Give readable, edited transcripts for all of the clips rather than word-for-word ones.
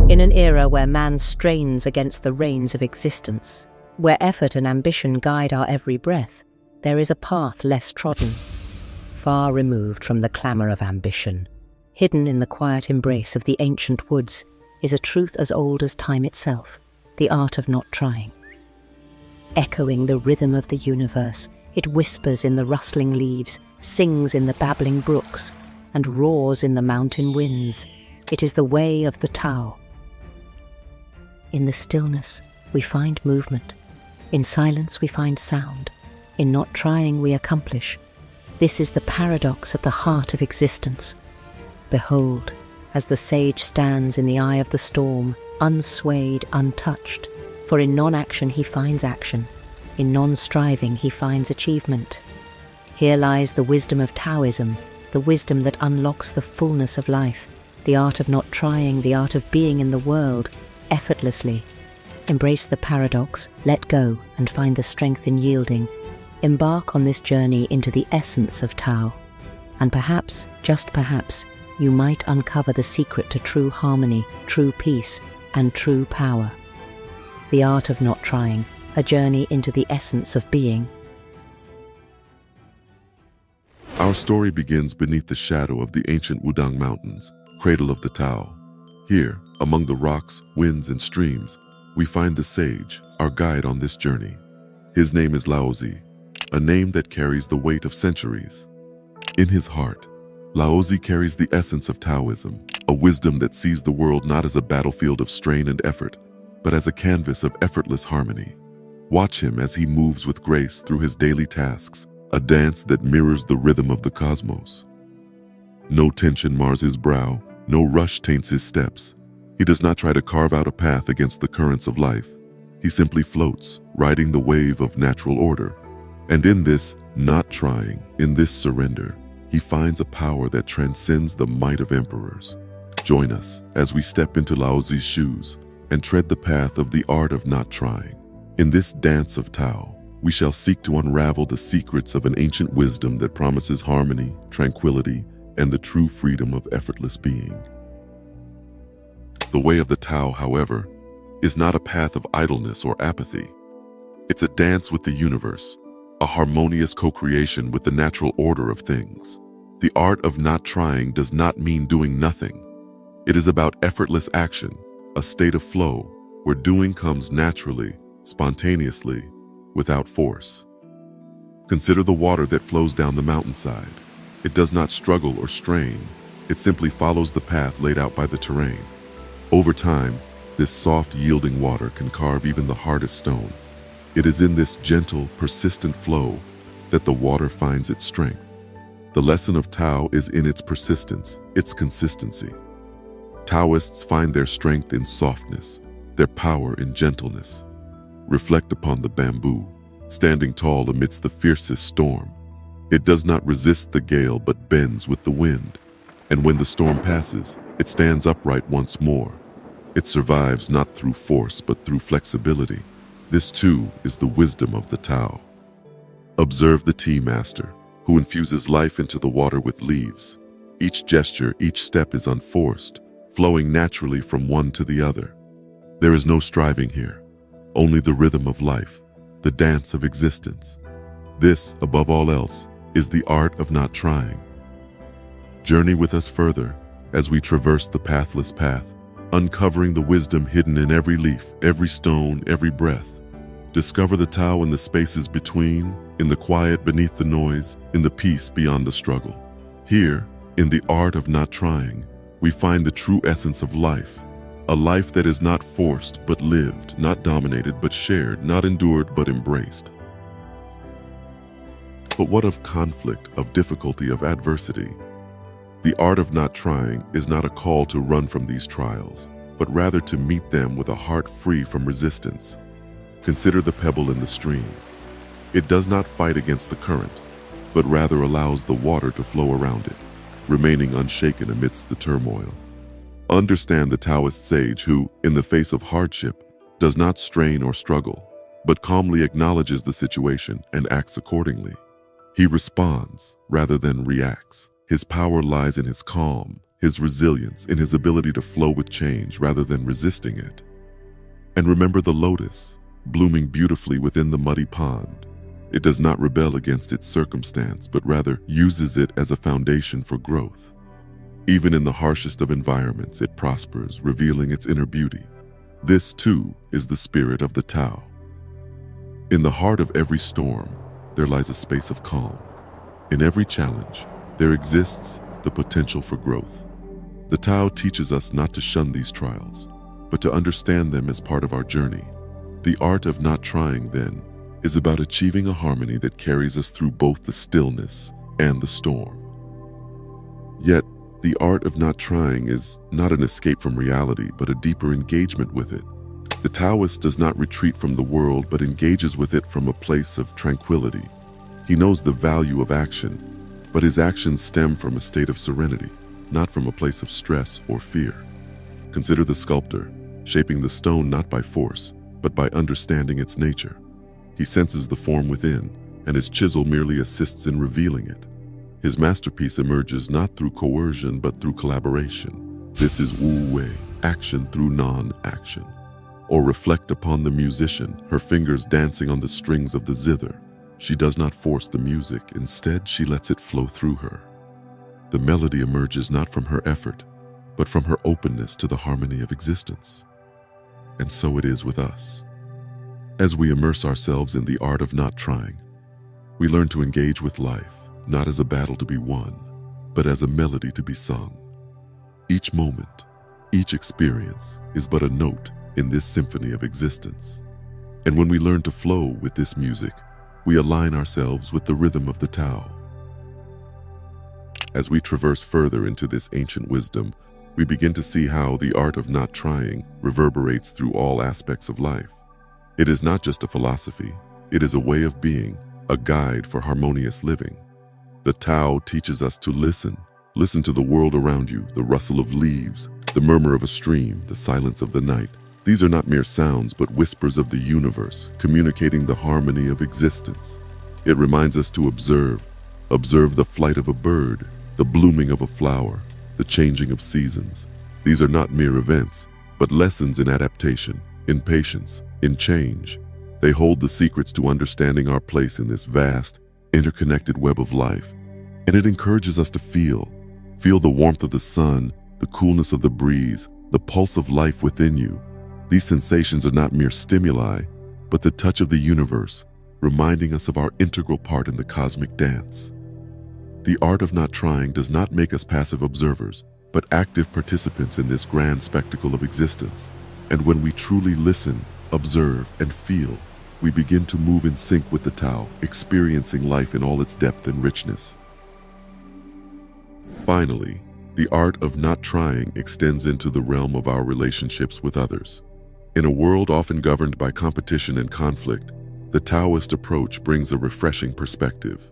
In an era where man strains against the reins of existence, where effort and ambition guide our every breath, there is a path less trodden, far removed from the clamour of ambition. Hidden in the quiet embrace of the ancient woods is a truth as old as time itself, the art of not trying. Echoing the rhythm of the universe, it whispers in the rustling leaves, sings in the babbling brooks, and roars in the mountain winds. It is the way of the Tao. In the stillness, we find movement. In silence, we find sound. In not trying, we accomplish. This is the paradox at the heart of existence. Behold, as the sage stands in the eye of the storm, unswayed, untouched, for in non-action he finds action. In non-striving he finds achievement. Here lies the wisdom of Taoism, the wisdom that unlocks the fullness of life, the art of not trying, the art of being in the world, effortlessly. Embrace the paradox, let go, and find the strength in yielding. Embark on this journey into the essence of Tao, and perhaps, just perhaps, you might uncover the secret to true harmony, true peace, and true power. The art of not trying, a journey into the essence of being. Our story begins beneath the shadow of the ancient Wudang Mountains, cradle of the Tao. Here, among the rocks, winds, and streams, we find the sage, our guide on this journey. His name is Laozi, a name that carries the weight of centuries. In his heart, Laozi carries the essence of Taoism, a wisdom that sees the world not as a battlefield of strain and effort, but as a canvas of effortless harmony. Watch him as he moves with grace through his daily tasks, a dance that mirrors the rhythm of the cosmos. No tension mars his brow, no rush taints his steps. He does not try to carve out a path against the currents of life. He simply floats, riding the wave of natural order. And in this not trying, in this surrender, he finds a power that transcends the might of emperors. Join us as we step into Laozi's shoes and tread the path of the art of not trying. In this dance of Tao, we shall seek to unravel the secrets of an ancient wisdom that promises harmony, tranquility, and the true freedom of effortless being. The way of the Tao, however, is not a path of idleness or apathy. It's a dance with the universe, a harmonious co-creation with the natural order of things. The art of not trying does not mean doing nothing. It is about effortless action, a state of flow where doing comes naturally, spontaneously, without force. Consider the water that flows down the mountainside. It does not struggle or strain. It simply follows the path laid out by the terrain. Over time, this soft, yielding water can carve even the hardest stone. It is in this gentle, persistent flow that the water finds its strength. The lesson of Tao is in its persistence, its consistency. Taoists find their strength in softness, their power in gentleness. Reflect upon the bamboo, standing tall amidst the fiercest storm. It does not resist the gale but bends with the wind. And when the storm passes, it stands upright once more. It survives not through force but through flexibility. This too is the wisdom of the Tao. Observe the tea master, who infuses life into the water with leaves. Each gesture, each step is unforced, flowing naturally from one to the other. There is no striving here, only the rhythm of life, the dance of existence. This, above all else, is the art of not trying. Journey with us further as we traverse the pathless path, uncovering the wisdom hidden in every leaf, every stone, every breath. Discover the Tao in the spaces between, in the quiet beneath the noise, in the peace beyond the struggle. Here, in the art of not trying, we find the true essence of life, a life that is not forced but lived, not dominated but shared, not endured but embraced. But what of conflict, of difficulty, of adversity? The art of not trying is not a call to run from these trials, but rather to meet them with a heart free from resistance. Consider the pebble in the stream. It does not fight against the current, but rather allows the water to flow around it, remaining unshaken amidst the turmoil. Understand the Taoist sage who, in the face of hardship, does not strain or struggle, but calmly acknowledges the situation and acts accordingly. He responds rather than reacts. His power lies in his calm, his resilience, in his ability to flow with change rather than resisting it. And remember the lotus, blooming beautifully within the muddy pond. It does not rebel against its circumstance, but rather uses it as a foundation for growth. Even in the harshest of environments, it prospers, revealing its inner beauty. This, too, is the spirit of the Tao. In the heart of every storm, there lies a space of calm. In every challenge, there exists the potential for growth. The Tao teaches us not to shun these trials, but to understand them as part of our journey. The art of not trying, then, is about achieving a harmony that carries us through both the stillness and the storm. Yet, the art of not trying is not an escape from reality, but a deeper engagement with it. The Taoist does not retreat from the world, but engages with it from a place of tranquility. He knows the value of action, but his actions stem from a state of serenity, not from a place of stress or fear. Consider the sculptor, shaping the stone not by force, but by understanding its nature. He senses the form within, and his chisel merely assists in revealing it. His masterpiece emerges not through coercion, but through collaboration. This is Wu Wei, action through non-action. Or reflect upon the musician, her fingers dancing on the strings of the zither. She does not force the music, instead she lets it flow through her. The melody emerges not from her effort, but from her openness to the harmony of existence. And so it is with us. As we immerse ourselves in the art of not trying, we learn to engage with life, not as a battle to be won, but as a melody to be sung. Each moment, each experience is but a note in this symphony of existence. And when we learn to flow with this music, we align ourselves with the rhythm of the Tao. As we traverse further into this ancient wisdom, we begin to see how the art of not trying reverberates through all aspects of life. It is not just a philosophy, it is a way of being, a guide for harmonious living. The Tao teaches us to listen to the world around you, the rustle of leaves, the murmur of a stream, the silence of the night. These are not mere sounds, but whispers of the universe, communicating the harmony of existence. It reminds us to observe the flight of a bird, the blooming of a flower, the changing of seasons. These are not mere events, but lessons in adaptation, in patience, in change. They hold the secrets to understanding our place in this vast, interconnected web of life. And it encourages us to feel the warmth of the sun, the coolness of the breeze, the pulse of life within you. These sensations are not mere stimuli, but the touch of the universe, reminding us of our integral part in the cosmic dance. The art of not trying does not make us passive observers, but active participants in this grand spectacle of existence. And when we truly listen, observe, and feel, we begin to move in sync with the Tao, experiencing life in all its depth and richness. Finally, the art of not trying extends into the realm of our relationships with others. In a world often governed by competition and conflict, the Taoist approach brings a refreshing perspective.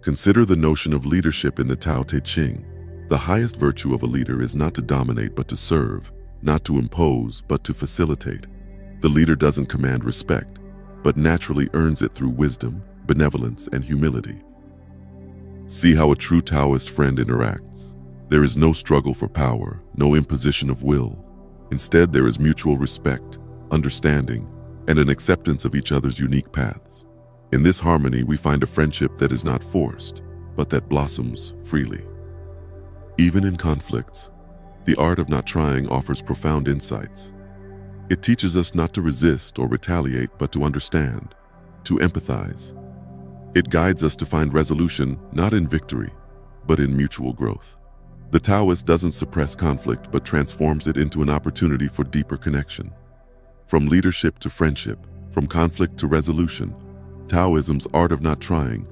Consider the notion of leadership in the Tao Te Ching. The highest virtue of a leader is not to dominate but to serve, not to impose but to facilitate. The leader doesn't command respect, but naturally earns it through wisdom, benevolence, and humility. See how a true Taoist friend interacts. There is no struggle for power, no imposition of will. Instead, there is mutual respect, understanding, and an acceptance of each other's unique paths. In this harmony, we find a friendship that is not forced, but that blossoms freely. Even in conflicts, the art of not trying offers profound insights. It teaches us not to resist or retaliate, but to understand, to empathize. It guides us to find resolution not in victory, but in mutual growth. The Taoist doesn't suppress conflict, but transforms it into an opportunity for deeper connection. From leadership to friendship, from conflict to resolution, Taoism's art of not trying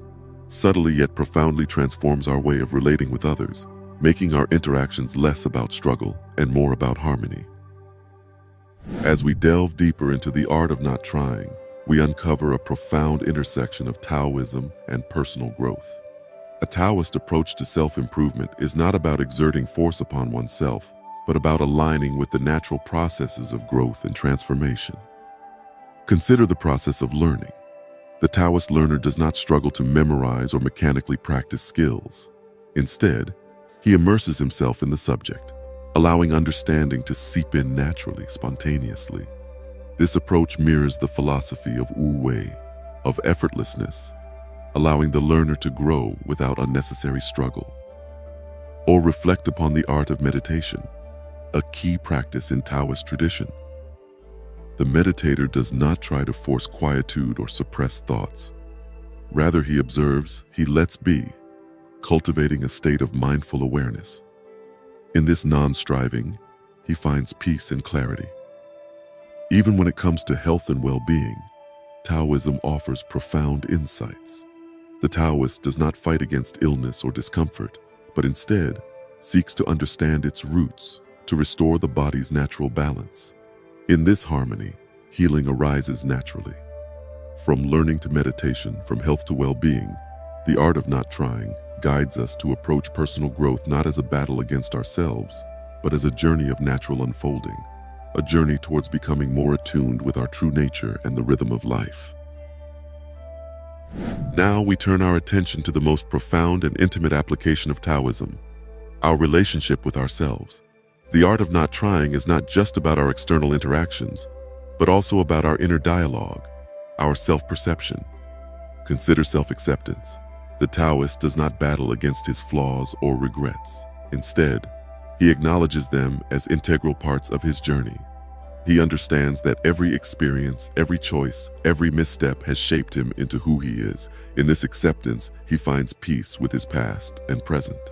subtly yet profoundly transforms our way of relating with others, making our interactions less about struggle and more about harmony. As we delve deeper into the art of not trying, we uncover a profound intersection of Taoism and personal growth. A Taoist approach to self-improvement is not about exerting force upon oneself, but about aligning with the natural processes of growth and transformation. Consider the process of learning. The Taoist learner does not struggle to memorize or mechanically practice skills. Instead, He immerses himself in the subject, allowing understanding to seep in naturally, spontaneously. This approach mirrors the philosophy of Wu Wei, of effortlessness, allowing the learner to grow without unnecessary struggle. Or reflect upon the art of meditation, a key practice in Taoist tradition. The meditator does not try to force quietude or suppress thoughts. Rather, he observes, he lets be, cultivating a state of mindful awareness. In this non-striving, he finds peace and clarity. Even when it comes to health and well-being, Taoism offers profound insights. The Taoist does not fight against illness or discomfort, but instead seeks to understand its roots, to restore the body's natural balance. In this harmony, healing arises naturally. From learning to meditation, from health to well-being, the art of not trying guides us to approach personal growth not as a battle against ourselves, but as a journey of natural unfolding, a journey towards becoming more attuned with our true nature and the rhythm of life. Now we turn our attention to the most profound and intimate application of Taoism, our relationship with ourselves. The art of not trying is not just about our external interactions, but also about our inner dialogue, our self-perception. Consider self-acceptance. The Taoist does not battle against his flaws or regrets. Instead, he acknowledges them as integral parts of his journey. He understands that every experience, every choice, every misstep has shaped him into who he is. In this acceptance, he finds peace with his past and present.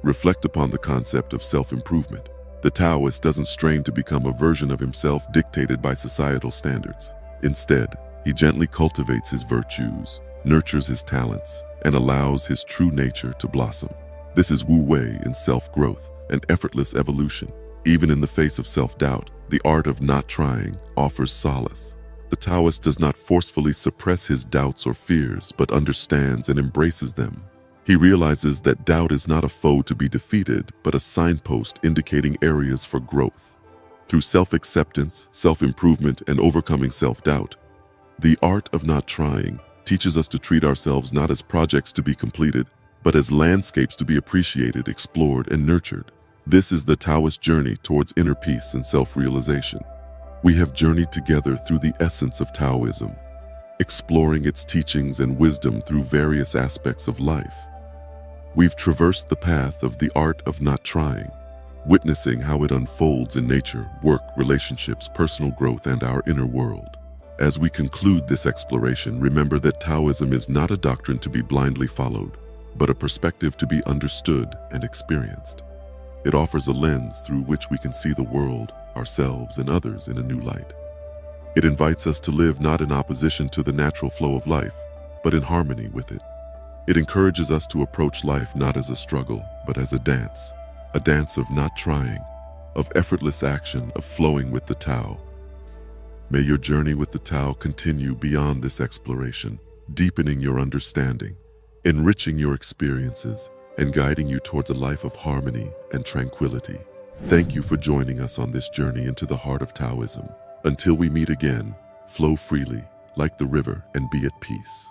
Reflect upon the concept of self-improvement. The Taoist doesn't strain to become a version of himself dictated by societal standards. Instead, he gently cultivates his virtues, nurtures his talents, and allows his true nature to blossom. This is Wu Wei in self-growth, an effortless evolution. Even in the face of self-doubt, the art of not trying offers solace. The Taoist does not forcefully suppress his doubts or fears, but understands and embraces them. He realizes that doubt is not a foe to be defeated, but a signpost indicating areas for growth. Through self-acceptance, self-improvement, and overcoming self-doubt, the art of not trying teaches us to treat ourselves not as projects to be completed, but as landscapes to be appreciated, explored, and nurtured. This is the Taoist journey towards inner peace and self-realization. We have journeyed together through the essence of Taoism, exploring its teachings and wisdom through various aspects of life. We've traversed the path of the art of not trying, witnessing how it unfolds in nature, work, relationships, personal growth, and our inner world. As we conclude this exploration, remember that Taoism is not a doctrine to be blindly followed, but a perspective to be understood and experienced. It offers a lens through which we can see the world, ourselves, and others in a new light. It invites us to live not in opposition to the natural flow of life, but in harmony with it. It encourages us to approach life not as a struggle, but as a dance of not trying, of effortless action, of flowing with the Tao. May your journey with the Tao continue beyond this exploration, deepening your understanding, enriching your experiences, and guiding you towards a life of harmony and tranquility. Thank you for joining us on this journey into the heart of Taoism. Until we meet again, flow freely like the river and be at peace.